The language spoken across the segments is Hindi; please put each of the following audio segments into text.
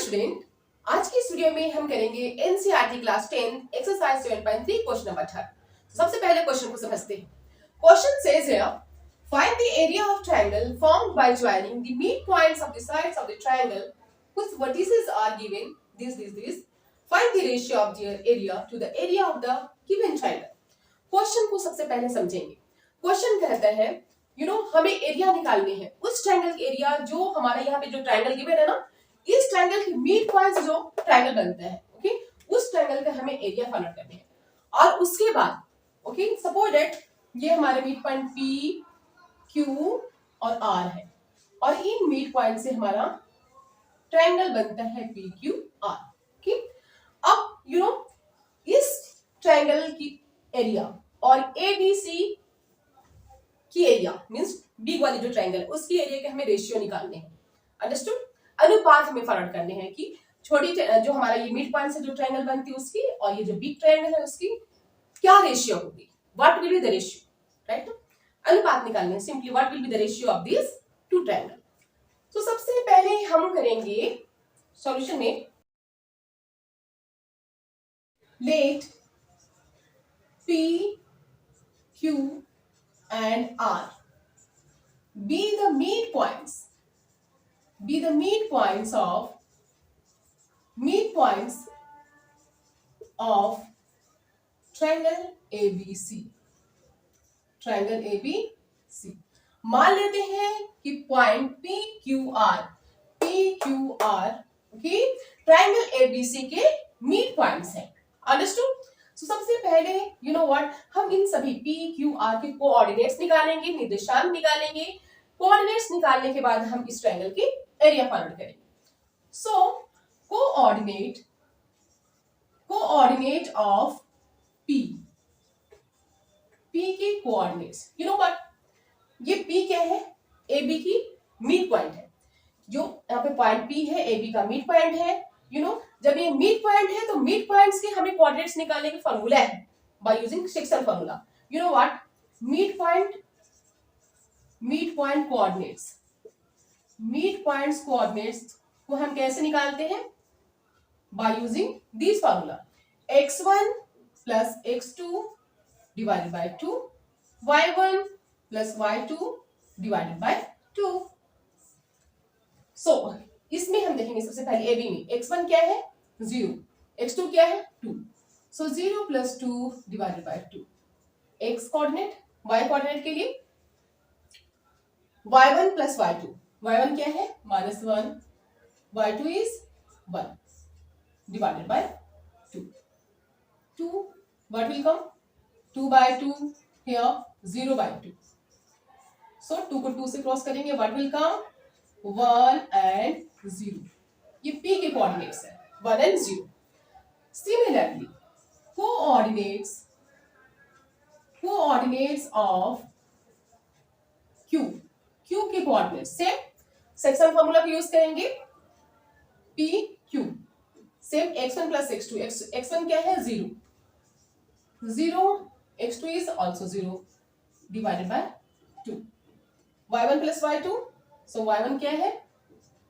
स्टूडेंट, आज की इस वीडियो में हम करेंगे NCERT class 10 exercise 7.3 question number 18। सबसे पहले क्वेश्चन को समझते हैं। Question says here, find the area of triangle formed by joining the mid points of the sides of the triangle whose vertices are given this. Find the ratio of their area to the area of the given triangle. Question को सबसे पहले समझेंगे। क्वेश्चन कहता है हमें एरिया निकालने हैं उस ट्रायंगल के एरिया जो हमारा यहाँ पे जो ट्रायंगल गिवन है ना, इस ट्रायंगल के मिड पॉइंट्स जो ट्रायंगल बनता है, ओके, उस ट्रायंगल का हमें एरिया फाइंड आउट करने हैं। और उसके बाद ओके, सपोज दैट ये हमारे मिड पॉइंट पी क्यू और आर है और इन मिड पॉइंट से हमारा ट्रायंगल बनता है पी क्यू आर। ओके, अब इस ट्रायंगल की एरिया और ए बी सी की एरिया मींस बिग वाली जो ट्रायंगल है उसकी एरिया के हमें रेशियो निकालने हैं। अंडरस्टूड? अनुपात हमें फाइंड आउट करने हैं कि छोटी जो हमारा ये मिड पॉइंट से जो ट्रायंगल बनती है उसकी और ये जो बिग ट्रायंगल है उसकी क्या रेशियो होगी, what will be the ratio, right? अनुपात निकालने हैं, simply what will be the ratio of this two triangle. तो सबसे पहले हम करेंगे सॉल्यूशन में, let P, Q and R be the midpoints of triangle ABC। मान लेते हैं कि point PQR okay triangle ABC के मिड पॉइंट्स हैं। अंडरस्टूड? तो सबसे पहले व्हाट, हम इन सभी PQR के कोऑर्डिनेट्स निकालेंगे, निर्देशांक निकालेंगे। कोऑर्डिनेट्स निकालने के बाद हम इस ट्रायंगल की एरिया फाइंड आउट करेंगे। सो कोऑर्डिनेट ऑफ P के कोऑर्डिनेट्स, व्हाट, ये P क्या है? AB की मिड पॉइंट है। जो यहाँ पे पॉइंट P है, AB का मिड पॉइंट है। जब ये मिड पॉइंट है तो मिड पॉइंट्स के हमें कोऑर्डिनेट्स निकालने की फॉर्मूला है by using section formula. What, mid point coordinates को हम कैसे निकालते हैं? By using this formula, x1 plus x2 divided by 2, y1 plus y2 divided by 2। सो इसमें हम देखेंगे सबसे पहले AB में x1 क्या है? 0, x2 क्या है? 2। सो 0 plus 2 divided by 2, x coordinate, y coordinate के लिए y1 प्लस y2, y1 क्या है? -1, y2 is 1 divided by 2, what will come? 2 by 2 here, 0 by 2। सो 2 को 2 से क्रॉस करेंगे, what will come? 1 and 0। ये P के कोऑर्डिनेट्स है, 1 and 0। Similarly coordinates of Q के कोऑर्डिनेट्स सेम सेक्शन फॉर्मूला को यूज करेंगे। P Q same x1 plus x2, x1 क्या है? 0, x2 is also 0 divided by 2, y1 plus y2, so y1 क्या है?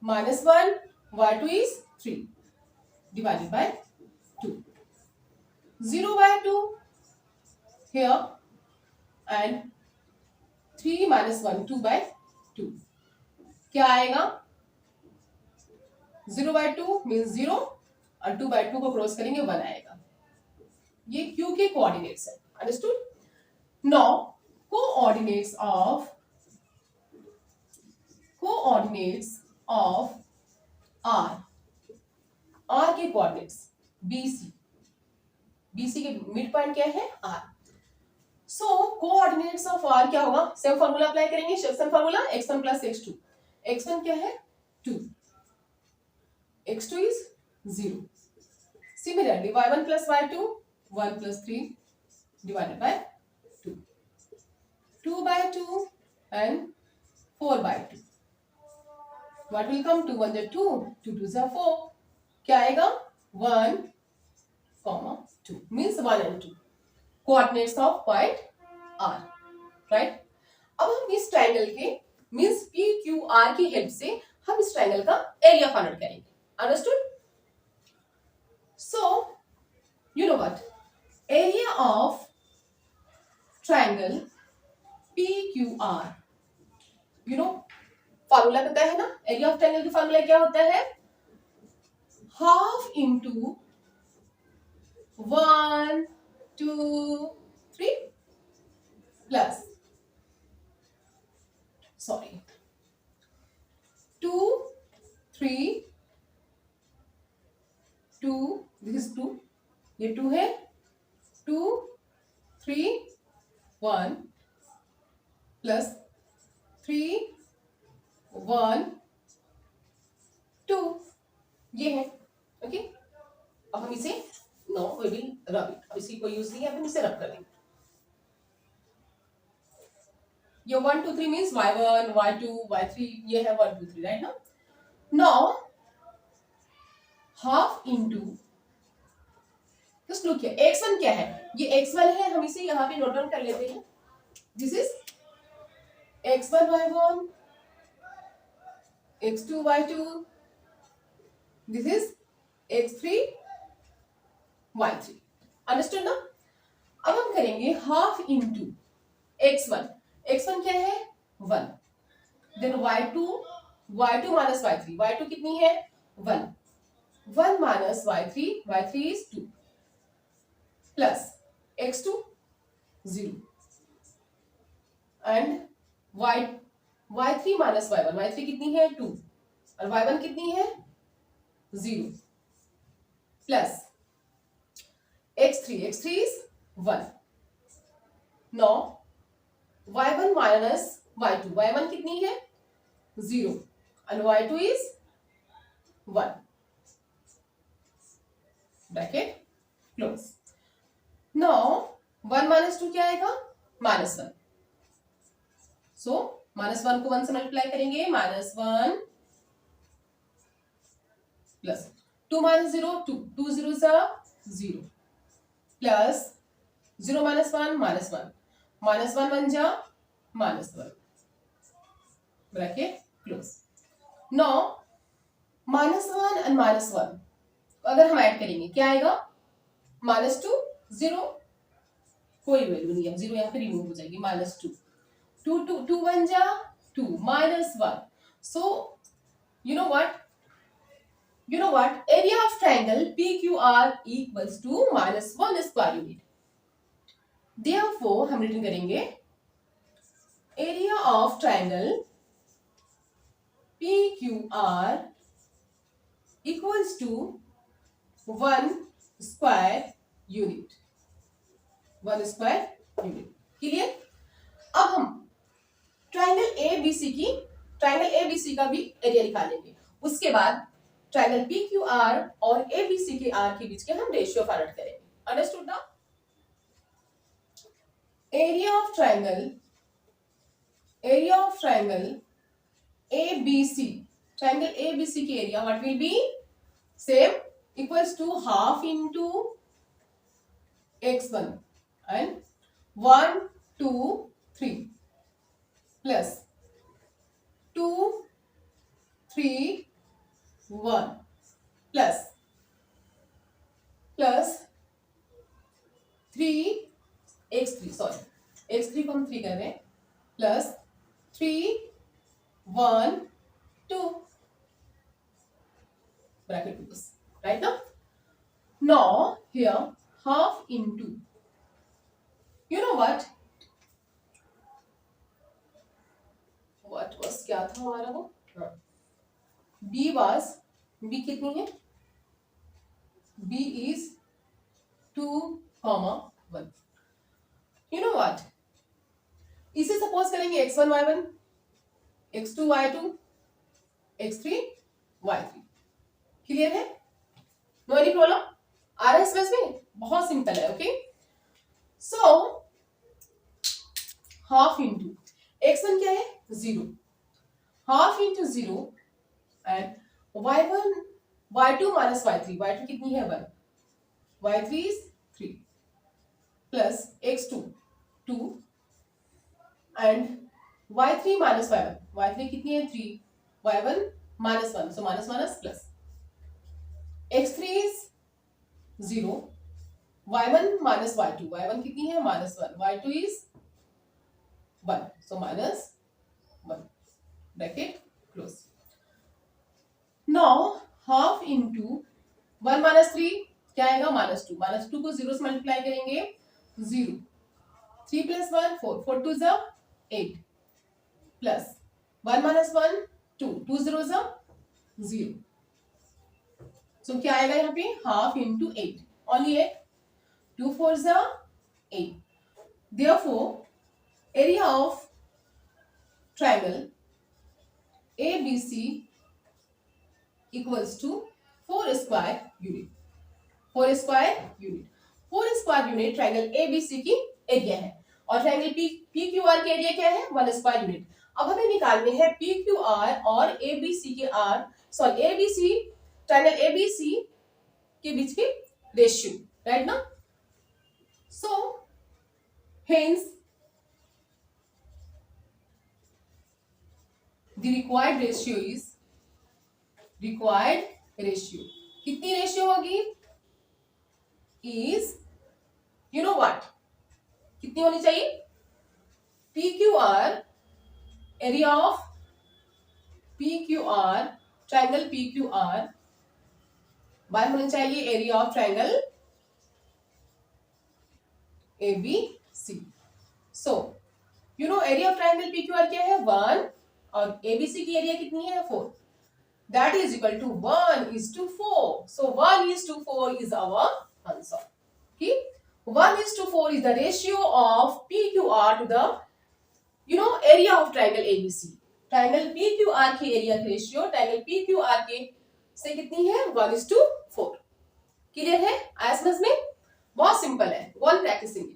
-1, y2 is 3 divided by 2, 0 by 2 here and 3 minus 1, 2 by 2 क्या आएगा? 0 by 2 means 0 और 2 by 2 को क्रॉस करेंगे 1 आएगा। ये Q के कोऑर्डिनेट्स है। Understood? Now coordinates of R के कोऑर्डिनेट्स BC के मिड पॉइंट क्या है? R। So coordinates of R क्या होगा? सेम फॉर्मूला अप्लाई करेंगे, section formula, x1 plus x2, x1 क्या है? 2, x2 is 0। Similarly, y1 plus y2, 1 plus 3 divided by 2, 2 by 2 and 4 by 2। What will come? 2 1 is 2, 2 2 is 4। क्या आएगा? 1, 2 means 1 and 2 coordinates of point R, right? अब हम इस ट्रायंगल के मींस PQR की हेल्प से हम इस ट्रायंगल का एरिया फाइंड आउट करेंगे। Understood? So, you know what? Area of triangle PQR. You know, formula पता है ना? एरिया ऑफ ट्रायंगल का फार्मूला क्या होता है? Half into 1 2 3 plus sorry 2 3 2 this is 2 ये 2 है 2 3 1 प्लस 3 1 2 ये है ओके। अब हम इसे now we will rub it, अब इसी को यूज नहीं है, अब हम इसे रब कर देंगे। ये 1 2 3 मींस y1 y2 y3 ये है 1 2 3 राइट ना। Now half into just look here x1 क्या है, ये x1 है, हम इसे यहां पे नोट डाउन कर लेते हैं। This is x1 y1 x2 y2 this is x3 y3 understood ना। अब हम करेंगे हाफ इनटू x1, x1 क्या है 1, then y2 minus y3, y2 कितनी है 1, 1 minus y3, y3 is 2 plus x2 0 and y3 minus y1, y3 कितनी है 2 और y1 कितनी है 0 plus x3 is 1। No y1 minus y2, y1 कितनी है 0 and y2 is 1 bracket close. Now 1 minus 2 क्या आएगा -1, सो -1 को 1 से मल्टीप्लाई करेंगे -1 प्लस 2 माइनस 0 2, 2 0 0 प्लस 0 माइनस 1 -1 बन जा -1 ब्रैकेट क्लोज। नो -1 एंड -1 अगर हम ऐड करेंगे क्या आएगा -2 0 कोई वैल्यू नहीं है, 0 यहाँ पे रिमूव हो जाएगी -2 2 2 बन जा 2 -1। सो you know what area of triangle PQR equals to -1 square unit। Therefore हम रिटर्न करेंगे area of triangle PQR equals to 1 square unit, 1 square unit। Clear. अब हम ट्राइंगल ABC का भी एरिया निकालेंगे, उसके बाद ट्राइंगल PQR और ABC के आर के बीच के हम रेशियो फाइंड आउट करेंगे। अंडरस्टूड ना। Area of triangle ABC, triangle ABC की area what will be same equals to half into x1 and 1 2 3 plus 2 3 1 plus 3 x3 sorry x3 को हम 3 कर रहे हैं प्लस 3 1 2 ब्रैकेट क्लोज राइट ना। Now here half into you know what was क्या था हमारा वो b कितनी है b is 2, 1। You know what इसे सपोज करेंगे x1 y1 x2 y2 x3 y3। Clear है, नो एनी प्रॉब्लम। आ रहा है समझ में, बहुत सिंपल है। Okay so half into x1 क्या है 0, half into 0 and y1 y2 minus y3, y2 कितनी है 1, y3 is 3 plus x2 2 and y3 minus y1, y3 कितनी है 3, y1 -1, so minus plus x3 is 0, y1 minus y2, y1 कितनी है -1, y2 is 1, so -1, bracket close. Now half into 1 minus 3 क्या आएगा -2, -2 को 0 से मल्टीप्लाई करेंगे 0, 3 plus 1 4, 4 2 is 8 plus 1 minus 1 2, 2 0 is 0. So क्या आएगा यहाँ पे half into 8, only 8, 2 4 is 8. Therefore area of triangle ABC equals to 4 square unit. 4 square unit. 4 square unit triangle ABC की एरिया है और ट्राइंगल PQR की एरिया क्या है 1 स्क्वायर यूनिट. अब हमें निकालने हैं PQR और ABC के ABC ट्राइंगल ABC के बीच की रेशियो, राइट ना. So hence the required ratio is कितनी रेशियो होगी is you know what कितनी होनी चाहिए PQR area of PQR triangle PQR by होनी चाहिए area of triangle ABC. So you know area of triangle PQR क्या है 1 और ABC की एरिया कितनी है 4. That is equal to 1:4. So 1:4 is our answer. Okay, 1:4 is the ratio of PQR to the area of triangle ABC. Triangle PQR की एरिया की रेशियो ट्राइंगल PQR के से कितनी है 1:4. क्लियर है? आया समझ में? बहुत सिंपल है, वन प्रैक्टिसिंग.